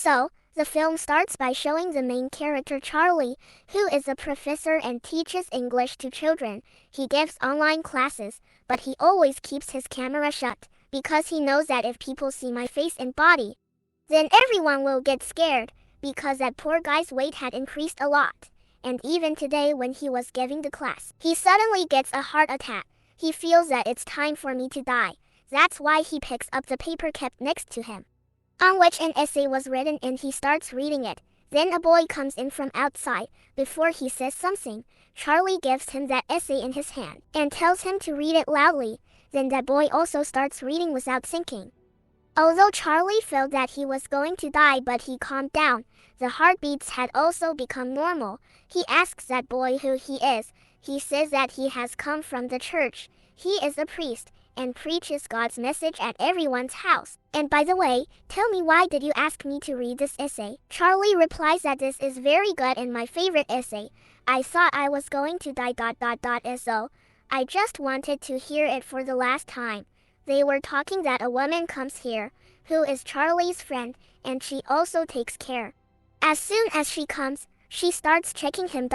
So, the film starts by showing the main character Charlie, who is a professor and teaches English to children. He gives online classes, but he always keeps his camera shut, because he knows that if people see my face and body, then everyone will get scared, because that poor guy's weight had increased a lot. And even today when he was giving the class, he suddenly gets a heart attack. He feels that it's time for me to die. That's why he picks up the paper kept next to him, on which an essay was written, and he starts reading it. Then a boy comes in from outside. Before he says something, Charlie gives him that essay in his hand and tells him to read it loudly. Then that boy also starts reading without thinking. Although Charlie felt that he was going to die, but he calmed down. The heartbeats had also become normal. He asks that boy who he is. He says that he has come from the church. He is a priest and preaches God's message at everyone's house. And by the way, tell me, why did you ask me to read this essay? Charlie replies that this is very good and my favorite essay. I thought I was going to die ... So I just wanted to hear it for the last time. They were talking that a woman comes here, who is Charlie's friend, and she also takes care. As soon as she comes, she starts checking him ...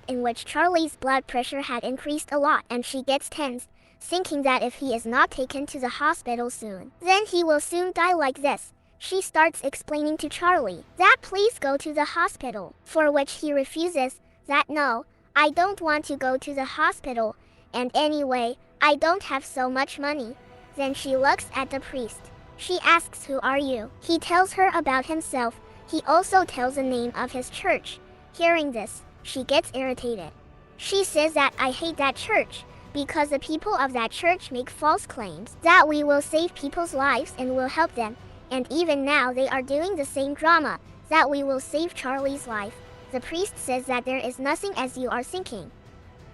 in which Charlie's blood pressure had increased a lot, and she gets tense, thinking that if he is not taken to the hospital soon, then he will soon die like this. She starts explaining to Charlie that please go to the hospital, for which he refuses, that no, I don't want to go to the hospital, and anyway, I don't have so much money. Then she looks at the priest. She asks, who are you? He tells her about himself. He also tells the name of his church. Hearing this, she gets irritated. She says that I hate that church, because the people of that church make false claims that we will save people's lives and will help them, and even now they are doing the same drama, that we will save Charlie's life. The priest says that there is nothing as you are thinking.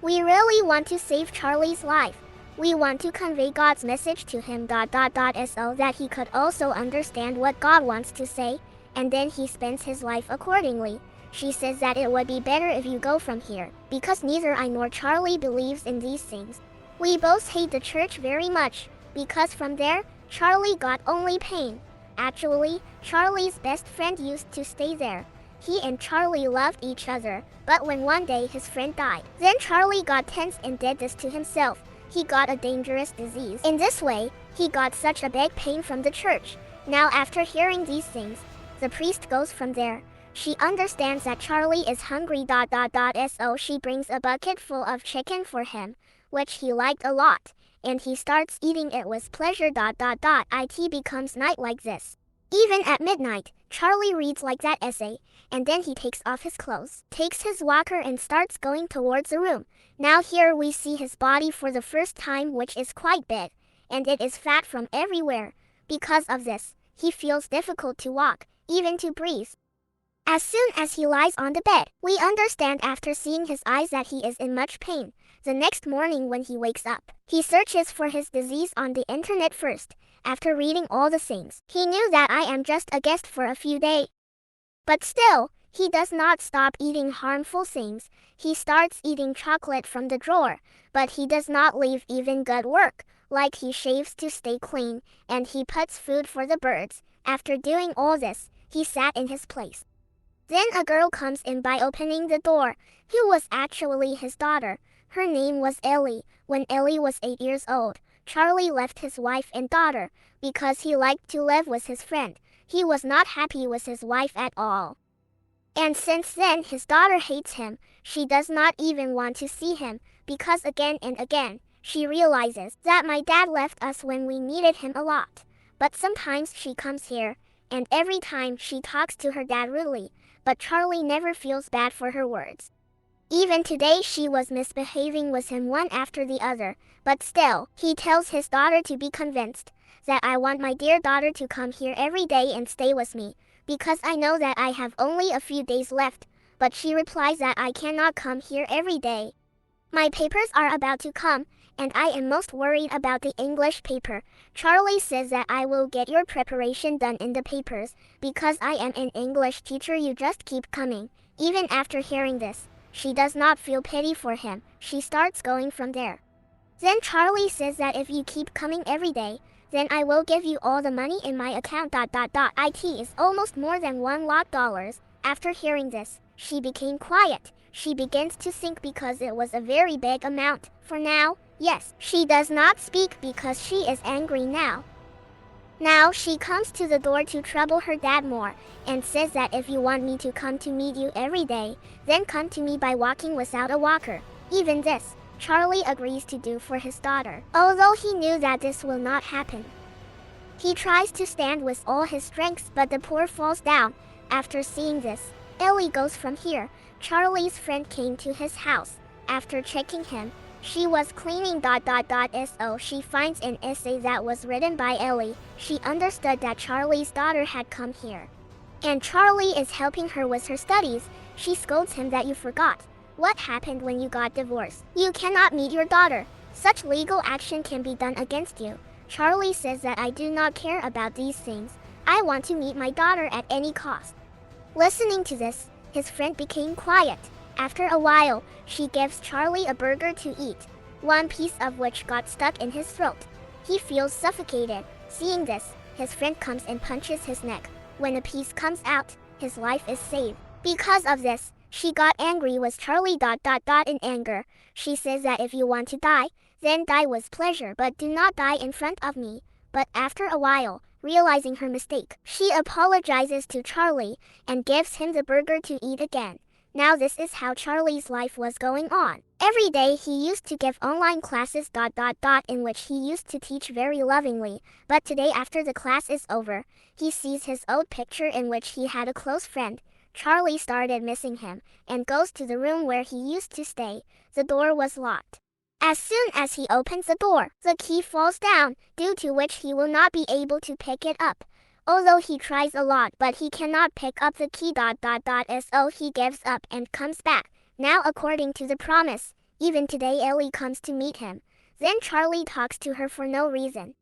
We really want to save Charlie's life. We want to convey God's message to him ... so that he could also understand what God wants to say, and then he spends his life accordingly. She says that it would be better if you go from here, because neither I nor Charlie believes in these things. We both hate the church very much, because from there, Charlie got only pain. Actually, Charlie's best friend used to stay there. He and Charlie loved each other, but when one day his friend died, then Charlie got tense and did this to himself. He got a dangerous disease. In this way, he got such a big pain from the church. Now after hearing these things, the priest goes from there. She understands that Charlie is hungry ... so she brings a bucket full of chicken for him, which he liked a lot, and he starts eating it with pleasure ... It becomes night like this. Even at midnight, Charlie reads like that essay, and then he takes off his clothes, takes his walker and starts going towards the room. Now here we see his body for the first time, which is quite big, and it is fat from everywhere. Because of this, he feels difficult to walk, even to breathe. As soon as he lies on the bed, we understand after seeing his eyes that he is in much pain. The next morning when he wakes up, he searches for his disease on the internet first. After reading all the things, he knew that I am just a guest for a few days. But still, he does not stop eating harmful things. He starts eating chocolate from the drawer, but he does not leave even good work, like he shaves to stay clean, and he puts food for the birds. After doing all this, he sat in his place. Then a girl comes in by opening the door, who was actually his daughter. Her name was Ellie. When Ellie was 8 years old, Charlie left his wife and daughter, because he liked to live with his friend. He was not happy with his wife at all. And since then his daughter hates him. She does not even want to see him, because again and again, she realizes that my dad left us when we needed him a lot. But sometimes she comes here, and every time she talks to her dad rudely, but Charlie never feels bad for her words. Even today she was misbehaving with him one after the other, but still, he tells his daughter to be convinced that I want my dear daughter to come here every day and stay with me, because I know that I have only a few days left, but she replies that I cannot come here every day. My papers are about to come, and I am most worried about the English paper. Charlie says that I will get your preparation done in the papers, because I am an English teacher, you just keep coming. Even after hearing this, she does not feel pity for him. She starts going from there. Then Charlie says that if you keep coming every day, then I will give you all the money in my account. It is almost more than $1 lot. After hearing this, she became quiet. She begins to think because it was a very big amount. For now, yes, she does not speak because she is angry now. Now she comes to the door to trouble her dad more, and says that if you want me to come to meet you every day, then come to me by walking without a walker. Even this, Charlie agrees to do for his daughter, although he knew that this will not happen. He tries to stand with all his strength, but the poor falls down. After seeing this, Ellie goes from here. Charlie's friend came to his house. After checking him, she was cleaning. So she finds an essay that was written by Ellie. She understood that Charlie's daughter had come here, and Charlie is helping her with her studies. She scolds him that you forgot what happened when you got divorced. You cannot meet your daughter. Such legal action can be done against you. Charlie says that I do not care about these things. I want to meet my daughter at any cost. Listening to this, his friend became quiet. After a while, she gives Charlie a burger to eat, one piece of which got stuck in his throat. He feels suffocated. Seeing this, his friend comes and punches his neck. When a piece comes out, his life is saved. Because of this, she got angry with Charlie. In anger, she says that if you want to die, then die with pleasure, but do not die in front of me. But after a while, realizing her mistake, she apologizes to Charlie and gives him the burger to eat again. Now this is how Charlie's life was going on. Every day he used to give online classes. In which he used to teach very lovingly. But today after the class is over, he sees his old picture in which he had a close friend. Charlie started missing him and goes to the room where he used to stay. The door was locked. As soon as he opens the door, the key falls down, due to which he will not be able to pick it up. Although he tries a lot, but he cannot pick up the key. So he gives up and comes back. Now according to the promise, even today Ellie comes to meet him. Then Charlie talks to her for no reason.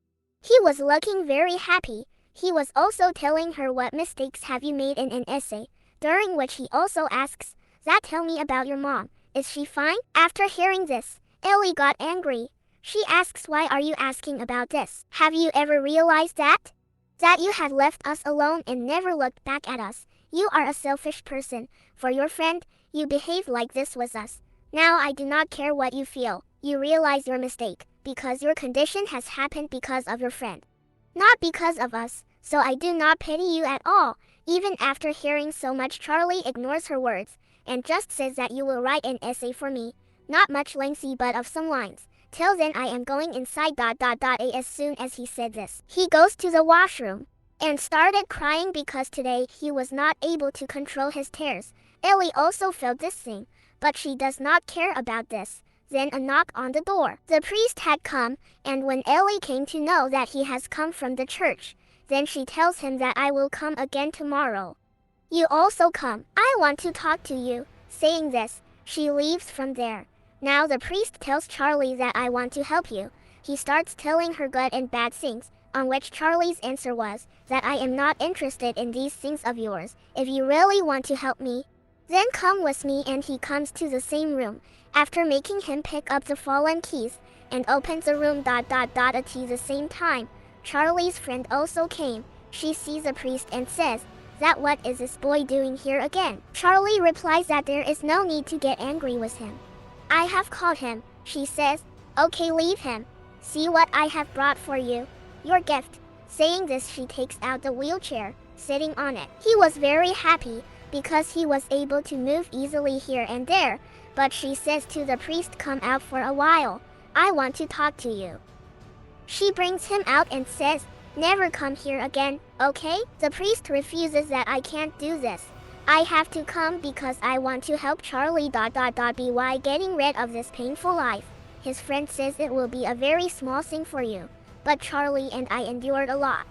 He was looking very happy. He was also telling her what mistakes have you made in an essay, during which he also asks, that tell me about your mom. Is she fine? After hearing this, Ellie got angry. She asks, why are you asking about this? Have you ever realized that you had left us alone and never looked back at us? You are a selfish person. For your friend, you behaved like this with us. Now I do not care what you feel. You realize your mistake, because your condition has happened because of your friend, not because of us. So I do not pity you at all. Even after hearing so much, Charlie ignores her words, and just says that you will write an essay for me. Not much lengthy, but of some lines. Till then I am going inside. As soon as he said this, he goes to the washroom and started crying because today he was not able to control his tears. Ellie also felt this thing, but she does not care about this. Then a knock on the door. The priest had come, and when Ellie came to know that he has come from the church, then she tells him that I will come again tomorrow. You also come. I want to talk to you. Saying this, she leaves from there. Now the priest tells Charlie that I want to help you. He starts telling her good and bad things, on which Charlie's answer was that I am not interested in these things of yours. If you really want to help me, then come with me. And he comes to the same room, after making him pick up the fallen keys, and opens the room. At the same time, Charlie's friend also came. She sees the priest and says, that what is this boy doing here again? Charlie replies that there is no need to get angry with him. I have called him. She says, okay, leave him. See what I have brought for you. Your gift. Saying this, she takes out the wheelchair, sitting on it. He was very happy, because he was able to move easily here and there. But she says to the priest, come out for a while. I want to talk to you. She brings him out and says, never come here again, okay? The priest refuses that I can't do this. I have to come because I want to help Charlie. By getting rid of this painful life. His friend says it will be a very small thing for you, but Charlie and I endured a lot,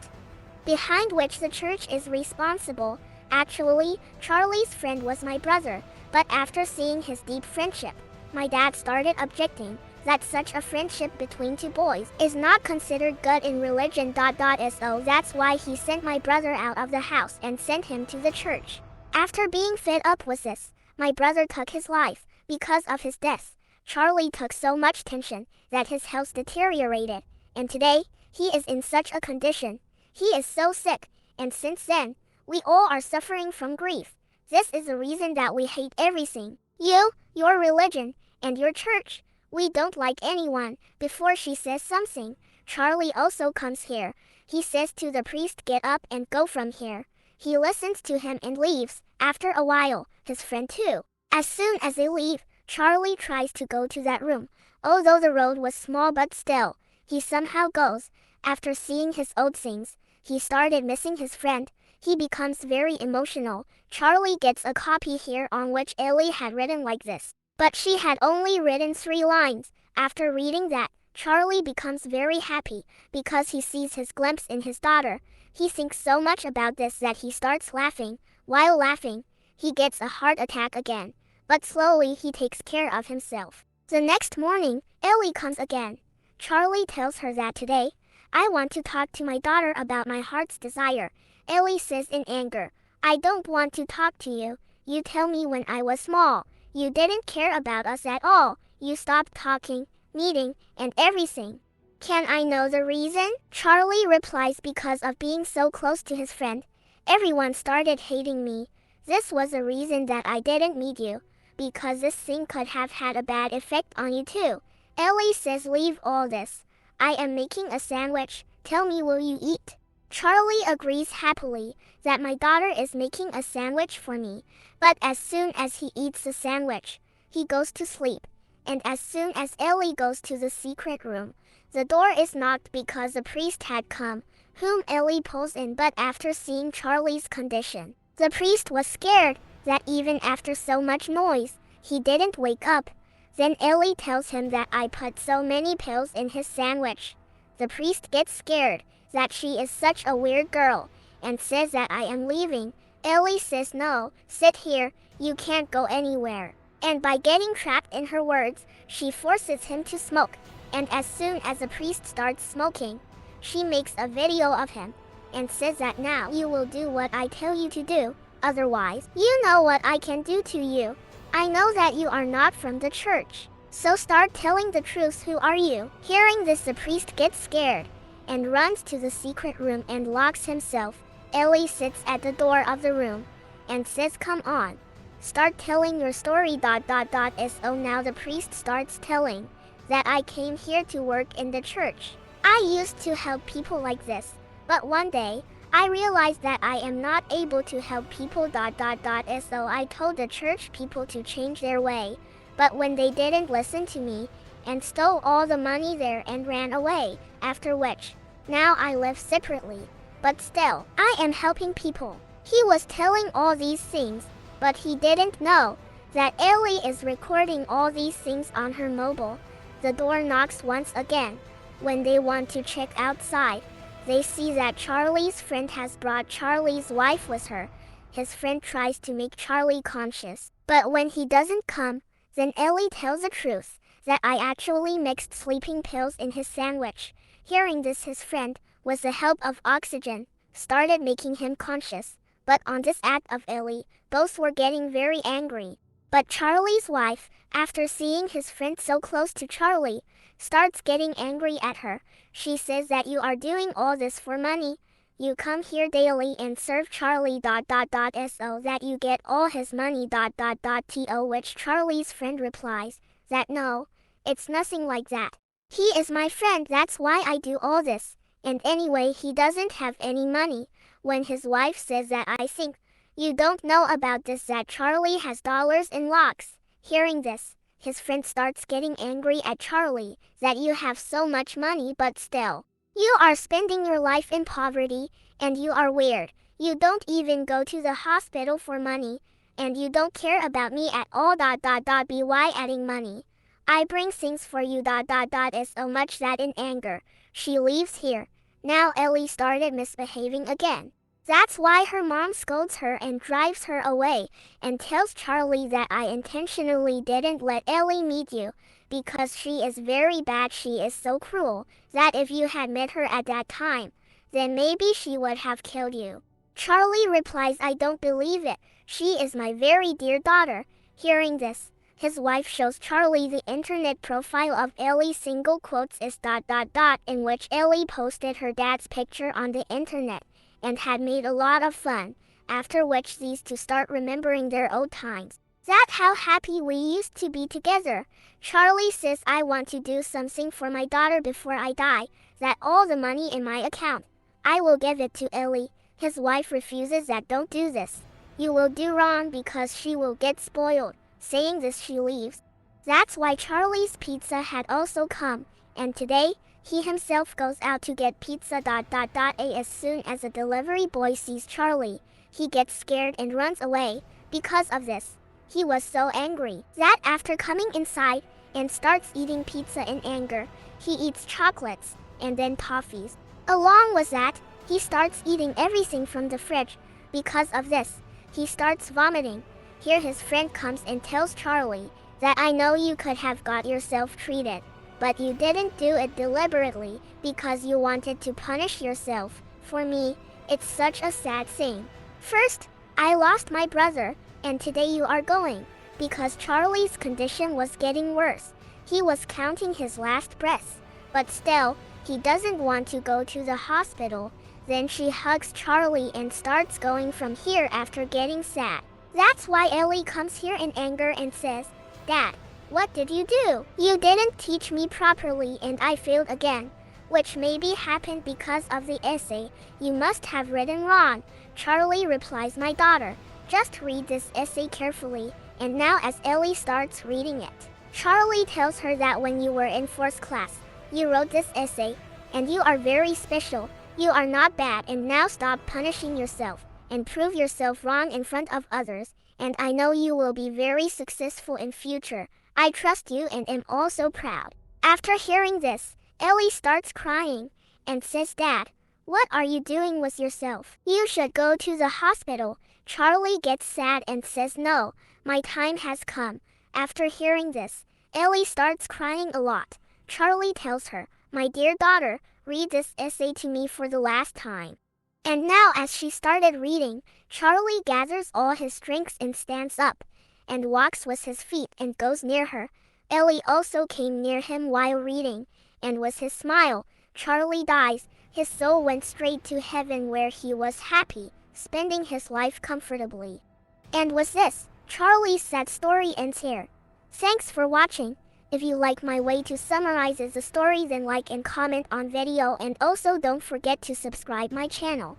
behind which the church is responsible. Actually, Charlie's friend was my brother, but after seeing his deep friendship, my dad started objecting that such a friendship between two boys is not considered good in religion. So that's why he sent my brother out of the house and sent him to the church. After being fed up with this, my brother took his life. Because of his death, Charlie took so much tension that his health deteriorated, and today, He is in such a condition. He is so sick, and since then, we all are suffering from grief. This is the reason that we hate everything. You, your religion, and your church. We don't like anyone. Before she says something, Charlie also comes here. He says to the priest, get up and go from here. He listens to him and leaves. After a while, his friend too. As soon as they leave, Charlie tries to go to that room. Although the road was small, but still, he somehow goes. After seeing his old things, he started missing his friend. He becomes very emotional. Charlie gets a copy here on which Ellie had written like this. But she had only written 3 lines. After reading that, Charlie becomes very happy because he sees his glimpse in his daughter. He thinks so much about this that he starts laughing. While laughing, he gets a heart attack again. But slowly he takes care of himself. The next morning, Ellie comes again. Charlie tells her that today, I want to talk to my daughter about my heart's desire. Ellie says in anger, I don't want to talk to you. You tell me when I was small. You didn't care about us at all. You stopped talking, meeting, and everything. Can I know the reason? Charlie replies, because of being so close to his friend. Everyone started hating me. This was the reason that I didn't meet you, because this thing could have had a bad effect on you too. Ellie says, leave all this. I am making a sandwich. Tell me, will you eat? Charlie agrees happily that my daughter is making a sandwich for me. But as soon as he eats the sandwich, he goes to sleep. And as soon as Ellie goes to the secret room, the door is knocked because the priest had come, whom Ellie pulls in. But after seeing Charlie's condition, the priest was scared that even after so much noise, he didn't wake up. Then Ellie tells him that I put so many pills in his sandwich. The priest gets scared that she is such a weird girl and says that I am leaving. Ellie says, no, sit here, you can't go anywhere. And by getting trapped in her words, she forces him to smoke. And as soon as the priest starts smoking, she makes a video of him and says that now you will do what I tell you to do. Otherwise, you know what I can do to you. I know that you are not from the church. So start telling the truth. Who are you? Hearing this, the priest gets scared and runs to the secret room and locks himself. Ellie sits at the door of the room and says, come on, start telling your story. So now the priest starts telling that I came here to work in the church. I used to help people like this, but one day, I realized that I am not able to help people. So I told the church people to change their way, but when they didn't listen to me, and stole all the money there and ran away, after which, now I live separately, but still, I am helping people. He was telling all these things, but he didn't know that Ellie is recording all these things on her mobile. The door knocks once again. When they want to check outside, they see that Charlie's friend has brought Charlie's wife with her. His friend tries to make Charlie conscious, but when he doesn't come, then Ellie tells the truth, that I actually mixed sleeping pills in his sandwich. Hearing this, his friend, with the help of oxygen, started making him conscious. But on this act of Ellie, both were getting very angry. But Charlie's wife, after seeing his friend so close to Charlie, starts getting angry at her. She says that you are doing all this for money. You come here daily and serve Charlie. So that you get all his money. To which Charlie's friend replies that no, it's nothing like that. He is my friend, that's why I do all this. And anyway, he doesn't have any money. When his wife says that I think you don't know about this, that Charlie has dollars in locks. Hearing this, his friend starts getting angry at Charlie, that you have so much money but still, you are spending your life in poverty, and you are weird. You don't even go to the hospital for money, and you don't care about me at all. By adding money, I bring things for you. Is so much that in anger, she leaves here. Now Ellie started misbehaving again. That's why her mom scolds her and drives her away, and tells Charlie that I intentionally didn't let Ellie meet you, because she is very bad. She is so cruel, that if you had met her at that time, then maybe she would have killed you. Charlie replies, I don't believe it. She is my very dear daughter. Hearing this, His wife shows Charlie the internet profile of Ellie. Single quotes is ... in which Ellie posted her dad's picture on the internet and had made a lot of fun, after which these two start remembering their old times. That how happy we used to be together. Charlie says, I want to do something for my daughter before I die, that all the money in my account, I will give it to Ellie. His wife refuses that, don't do this. You will do wrong because she will get spoiled. Saying this, she leaves. That's why Charlie's pizza had also come, and today, he himself goes out to get pizza ... As soon as the delivery boy sees Charlie, he gets scared and runs away. Because of this, he was so angry that after coming inside and starts eating pizza in anger, he eats chocolates and then toffees. Along with that, he starts eating everything from the fridge. Because of this, he starts vomiting. Here his friend comes and tells Charlie that, I know you could have got yourself treated, but you didn't do it deliberately because you wanted to punish yourself. For me, it's such a sad thing. First, I lost my brother, and today you are going. Because Charlie's condition was getting worse. He was counting his last breaths, but still, he doesn't want to go to the hospital. Then she hugs Charlie and starts going from here after getting sad. That's why Ellie comes here in anger and says, Dad, what did you do? You didn't teach me properly and I failed again. Which maybe happened because of the essay. You must have written wrong. Charlie replies, my daughter, just read this essay carefully. And now as Ellie starts reading it, Charlie tells her that when you were in 4th class, you wrote this essay, and you are very special. You are not bad, and now stop punishing yourself and prove yourself wrong in front of others, and I know you will be very successful in future. I trust you and am also proud. After hearing this, Ellie starts crying and says, Dad, what are you doing with yourself? You should go to the hospital. Charlie gets sad and says, no, my time has come. After hearing this, Ellie starts crying a lot. Charlie tells her, my dear daughter, read this essay to me for the last time. And now as she started reading, Charlie gathers all his strength and stands up, and walks with his feet and goes near her. Ellie also came near him while reading, and with his smile, Charlie dies. His soul went straight to heaven where he was happy, spending his life comfortably. And with this, Charlie's sad story ends here. Thanks for watching. If you like my way to summarize the story, then like and comment on video, and also don't forget to subscribe my channel.